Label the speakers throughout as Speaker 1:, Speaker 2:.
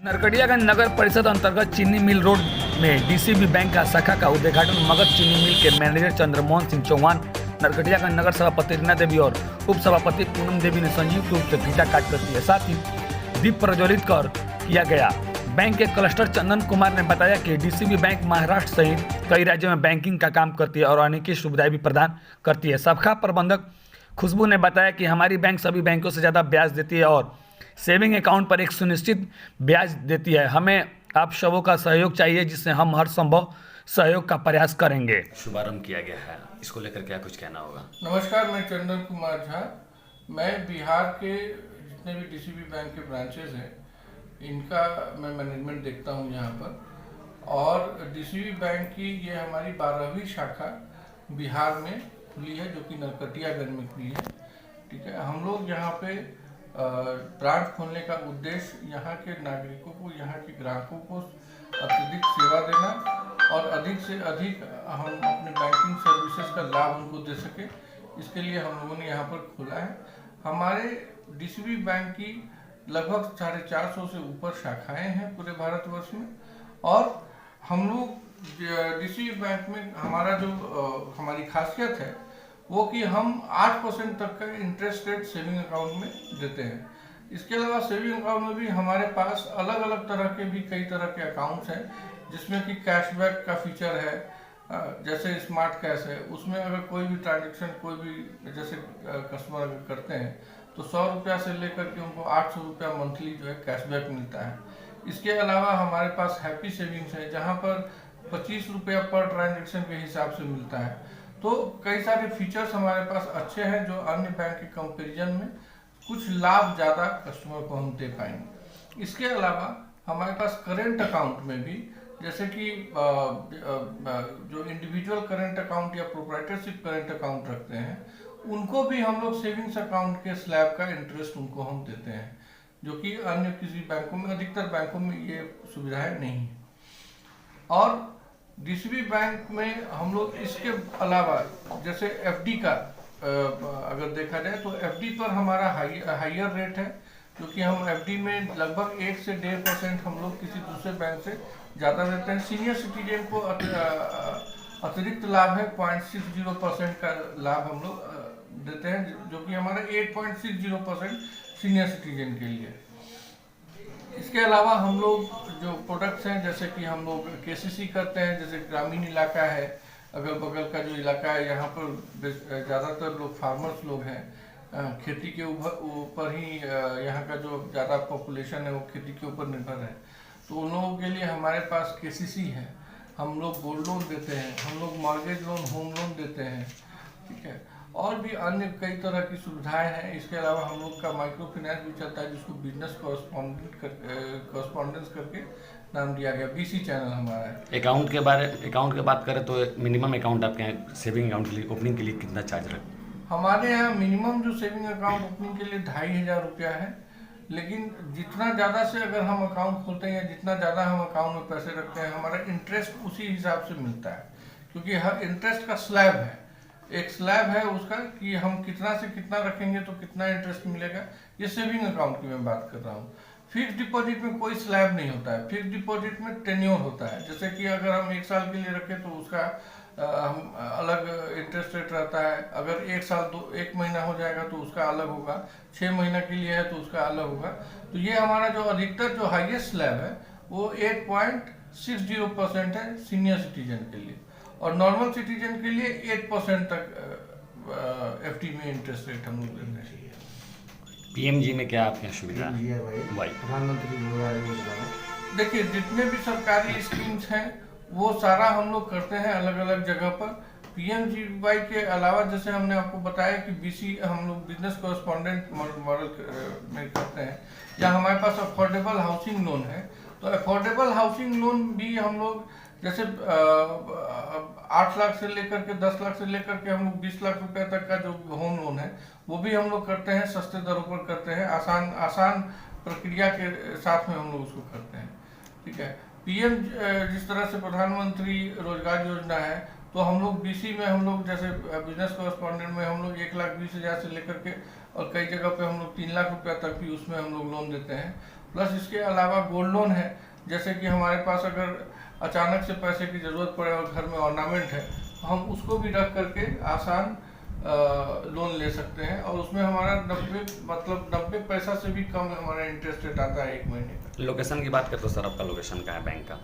Speaker 1: नरकटियागंज नगर परिषद अंतर्गत चीनी मिल रोड में डीसीबी बैंक का शाखा का उद्घाटन मगध चीनी मिल के मैनेजर चंद्रमोहन सिंह चौहान, नरकटियागंज नगर सभापति रीना देवी और उप सभापति पूनम देवी ने संयुक्त रूप से फीता काट कर किया। साथ ही दीप प्रज्वलित कर किया गया। बैंक के क्लस्टर चंदन कुमार ने बताया कि डीसीबी बैंक महाराष्ट्र सहित कई राज्यों में बैंकिंग का काम करती है और अनेक सुविधाएं भी प्रदान करती है। शाखा प्रबंधक खुशबू ने बताया कि हमारी बैंक सभी बैंकों से ज़्यादा ब्याज देती है और सेविंग अकाउंट पर एक सुनिश्चित ब्याज देती है। हमें आप सबों का सहयोग चाहिए, जिससे हम हर संभव सहयोग का प्रयास करेंगे।
Speaker 2: शुभारंभ किया गया है, इसको लेकर क्या कुछ कहना होगा?
Speaker 3: नमस्कार, मैं चंदन कुमार झा। मैं बिहार के जितने भी डीसीबी बैंक के ब्रांचेस हैं, इनका मैं मैनेजमेंट देखता हूं यहाँ पर। और डीसीबी बैंक की ये हमारी 12वीं शाखा बिहार में खुली है, जो कि नरकटियागंज में खुली है। ठीक है, हम लोग यहाँ पे ब्रांच खोलने का उद्देश्य यहाँ के नागरिकों को, यहाँ के ग्राहकों को अत्यधिक सेवा देना और अधिक से अधिक हम अपने बैंकिंग सर्विसेज का लाभ उनको दे सके, इसके लिए हम लोगों ने यहाँ पर खोला है। हमारे डीसीबी बैंक की लगभग 450 से ऊपर शाखाएं हैं पूरे भारतवर्ष में। और हम लोग डीसीबी बैंक में हमारी खासियत है वो कि हम 8% तक का इंटरेस्ट रेट सेविंग अकाउंट में देते हैं। इसके अलावा सेविंग अकाउंट में भी हमारे पास अलग अलग तरह के भी कई तरह के अकाउंट्स हैं, जिसमें कि कैशबैक का फीचर है, जैसे स्मार्ट कैश है। उसमें अगर कोई भी ट्रांजेक्शन कोई भी जैसे कस्टमर अगर करते हैं तो 100 रुपया से लेकर के उनको 800 रुपया मंथली जो है कैशबैक मिलता है। इसके अलावा हमारे पास हैप्पी सेविंग्स है, जहाँ पर 25 रुपया पर ट्रांजेक्शन के हिसाब से मिलता है। तो कई सारे फीचर्स हमारे पास अच्छे हैं, जो अन्य बैंक के कंपैरिजन में कुछ लाभ ज़्यादा कस्टमर को हम दे पाएंगे। इसके अलावा हमारे पास करेंट अकाउंट में भी, जैसे कि जो इंडिविजुअल करेंट अकाउंट या प्रोप्राइटरशिप करेंट अकाउंट रखते हैं, उनको भी हम लोग सेविंग्स अकाउंट के स्लैब का इंटरेस्ट उनको हम देते हैं, जो कि अन्य किसी बैंकों में, अधिकतर बैंकों में ये सुविधाएं नहीं है। और डीसीबी बैंक में हम लोग इसके अलावा जैसे एफडी का अगर देखा जाए तो एफडी पर हमारा हाइयर रेट है, क्योंकि हम एफडी में लगभग 1 से 1.5% हम लोग किसी दूसरे बैंक से ज़्यादा देते हैं। सीनियर सिटीजन को अतिरिक्त लाभ है, 0.60% का लाभ हम लोग देते हैं, जो कि हमारा 8.60% सीनियर सिटीजन के लिए। इसके अलावा हम लोग जो प्रोडक्ट्स हैं, जैसे कि हम लोग केसीसी करते हैं, जैसे ग्रामीण इलाका है, अगल बगल का जो इलाका है, यहाँ पर ज़्यादातर लोग फार्मर्स लोग हैं, खेती के ऊपर ही यहाँ का जो ज़्यादा पॉपुलेशन है वो खेती के ऊपर निर्भर है। तो उन लोगों के लिए हमारे पास केसीसी है, हम लोग गोल्ड लोन देते हैं, हम लोग मॉर्गेज लोन, होम लोन देते हैं। ठीक है, और भी अन्य कई तरह की सुविधाएं हैं। इसके अलावा हम लोग का माइक्रो फाइनेंस भी चलता है, जिसको बिजनेस कॉरस्पॉन्डेंस करके नाम दिया गया, बीसी चैनल हमारा है।
Speaker 2: अकाउंट की बात करें तो मिनिमम अकाउंट आपके यहाँ सेविंग अकाउंट के लिए ओपनिंग के लिए कितना चार्ज रखते हैं?
Speaker 3: हमारे यहाँ मिनिमम जो सेविंग अकाउंट ओपनिंग के लिए 2500 रुपया है, लेकिन जितना ज़्यादा से अगर हम अकाउंट खोलते हैं या जितना ज़्यादा हम अकाउंट में पैसे रखते हैं, हमारा इंटरेस्ट उसी हिसाब से मिलता है, क्योंकि हर इंटरेस्ट का स्लैब है, एक स्लैब है उसका कि हम कितना से कितना रखेंगे तो कितना इंटरेस्ट मिलेगा। ये सेविंग अकाउंट की मैं बात कर रहा हूँ। फिक्स डिपॉजिट में कोई स्लैब नहीं होता है। फिक्स डिपॉजिट में टेन्योर होता है, जैसे कि अगर हम 1 साल के लिए रखें तो उसका हम अलग इंटरेस्ट रेट रहता है। अगर 1 महीना हो जाएगा तो उसका अलग होगा, 6 महीना के लिए है तो उसका अलग होगा। तो ये हमारा जो अधिकतर जो हाईएस्ट स्लैब है वो 8.60% है सीनियर सिटीजन के लिए, और नॉर्मल सिटीजन के लिए 8% तक एफडी में इंटरेस्ट रेट हम लोग देते हैं।
Speaker 2: पीएमजी में क्या आपके यहाँ सुविधा है?
Speaker 4: प्रधानमंत्री योजना,
Speaker 3: देखिए जितने भी सरकारी स्कीम्स हैं वो सारा हम लोग करते हैं अलग अलग जगह पर। पीएमजीवाई के अलावा जैसे हमने आपको बताया कि बीसी हम लोग बिजनेस कॉरस्पॉन्डेंट मॉडल में करते हैं, जहाँ हमारे पास अफोर्डेबल हाउसिंग लोन है। तो अफोर्डेबल हाउसिंग लोन भी हम लोग जैसे 8 लाख से लेकर के 10 लाख से लेकर के हम लोग 20 लाख रुपए तक का जो होम लोन है वो भी हम लोग करते हैं, सस्ते दरों पर करते हैं, आसान प्रक्रिया के साथ में हम लोग उसको करते हैं। ठीक है, पीएम जिस तरह से प्रधानमंत्री रोजगार योजना है, तो हम लोग बीसी में हम लोग जैसे बिजनेस कॉरस्पॉन्डेंट में हम लोग 1,20,000 से लेकर के और कई जगह पे हम लोग 3 लाख रुपया तक भी उसमें हम लोग लोन देते हैं। प्लस इसके अलावा गोल्ड लोन है, जैसे कि हमारे पास अगर अचानक से पैसे की ज़रूरत पड़े और घर में ऑर्नामेंट है तो हम उसको भी रख करके आसान लोन ले सकते हैं, और उसमें हमारा 90 पैसा से भी कम हमारा इंटरेस्ट रेट आता है 1 महीने का।
Speaker 2: लोकेशन की बात करें तो सर आपका लोकेशन कहाँ है बैंक का?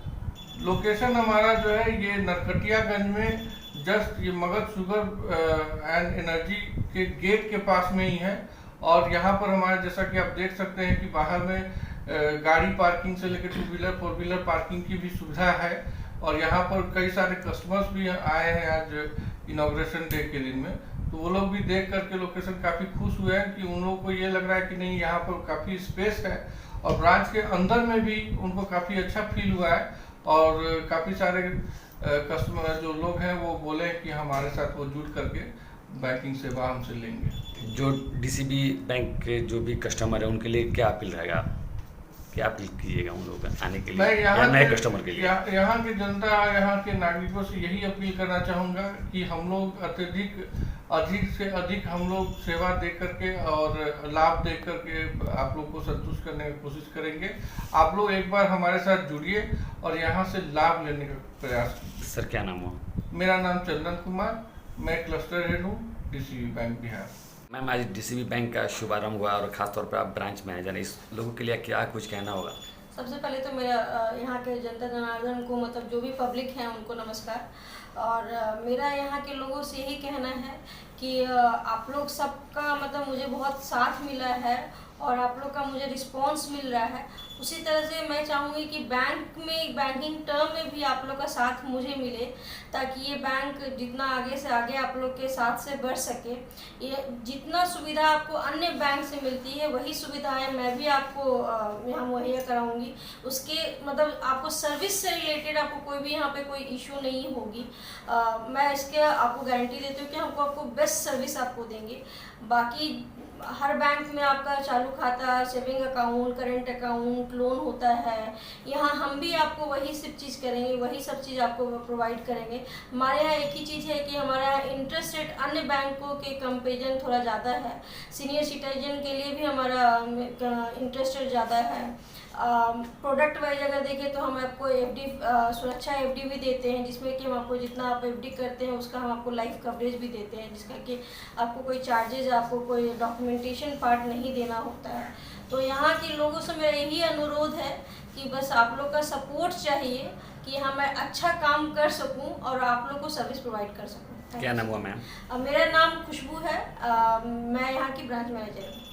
Speaker 3: लोकेशन हमारा जो है ये नरकटियागंज में, जस्ट ये मगध शुगर एंड एनर्जी के गेट के पास में ही है। और यहाँ पर हमारे जैसा कि आप देख सकते हैं कि बाहर में गाड़ी पार्किंग से लेकर 2 व्हीलर 4 व्हीलर पार्किंग की भी सुविधा है। और यहाँ पर कई सारे कस्टमर्स भी आए हैं आज इनॉग्रेशन डे के दिन में, तो वो लोग भी देख करके लोकेशन काफ़ी खुश हुए हैं कि उन लोगों को ये लग रहा है कि नहीं यहाँ पर काफ़ी स्पेस है, और ब्रांच के अंदर में भी उनको काफ़ी अच्छा फील हुआ है। और काफ़ी सारे कस्टमर जो लोग हैं वो बोले कि हमारे साथ वो जुड़ करके बैंकिंग सेवा हमसे लेंगे।
Speaker 2: जो डीसीबी बैंक के जो भी कस्टमर है उनके लिए क्या अपील रहेगा, क्या अपील कीजिएगा उन लोगों का आने के लिए
Speaker 3: मैं
Speaker 2: या नए कस्टमर के लिए?
Speaker 3: यहाँ की जनता, यहाँ के नागरिकों से यही अपील करना चाहूँगा कि हम लोग अधिक से अधिक हम लोग सेवा दे करके और लाभ दे करके आप लोग को संतुष्ट करने की कोशिश करेंगे। आप लोग एक बार हमारे साथ जुड़िए और यहाँ से लाभ लेने का प्रयास कीजिए।
Speaker 2: सर क्या नाम हुआ?
Speaker 3: मेरा नाम चंदन कुमार, मैं क्लस्टर हेड हूँ डीसीबी बैंक बिहार।
Speaker 2: मैम आज डीसीबी बैंक का शुभारंभ हुआ और ख़ासतौर पर आप ब्रांच मैनेजर हैं, इस लोगों के लिए क्या कुछ कहना होगा?
Speaker 5: सबसे पहले तो मेरा यहाँ के जनता जनार्दन को, मतलब जो भी पब्लिक है उनको नमस्कार। और मेरा यहाँ के लोगों से यही कहना है कि आप लोग सबका मतलब मुझे बहुत साथ मिला है और आप लोग का मुझे रिस्पांस मिल रहा है। उसी तरह से मैं चाहूँगी कि बैंक में, बैंकिंग टर्म में भी आप लोग का साथ मुझे मिले, ताकि ये बैंक जितना आगे से आगे आप लोग के साथ से बढ़ सके। ये जितना सुविधा आपको अन्य बैंक से मिलती है वही सुविधाएं मैं भी आपको यहाँ मुहैया कराऊंगी। उसके मतलब आपको सर्विस से रिलेटेड आपको कोई भी यहाँ पे कोई इशू नहीं होगी। मैं इसके आपको गारंटी देती हूँ कि हमको आपको बेस्ट सर्विस आपको देंगे। बाकी हर बैंक में आपका चालू खाता, saving account, current account, loan होता है। यहाँ हम भी आपको वही सब चीज़ करेंगे, वही सब चीज़ आपको प्रोवाइड करेंगे। हमारे यहाँ एक ही चीज़ है कि हमारे यहाँ इंटरेस्ट रेट अन्य बैंकों के कंपेरिजन थोड़ा ज़्यादा है। सीनियर सिटीजन के लिए भी हमारा इंटरेस्ट रेट ज़्यादा है। प्रोडक्ट वाइज अगर देखें तो हम आपको एफडी, सुरक्षा एफडी भी देते हैं, जिसमें कि हम आपको जितना आप एफडी करते हैं उसका हम आपको लाइफ कवरेज भी देते हैं, जिसका कि आपको कोई चार्जेज, आपको कोई डॉक्यूमेंटेशन पार्ट नहीं देना होता है। तो यहाँ के लोगों से मेरा यही अनुरोध है कि बस आप लोग का सपोर्ट चाहिए कि हाँ मैं अच्छा काम कर सकूँ और आप लोग को सर्विस प्रोवाइड कर सकूँ।
Speaker 2: क्या नाम हुआ मैम?
Speaker 5: मेरा नाम खुशबू है, मैं यहाँ की ब्रांच मैनेजर हूँ।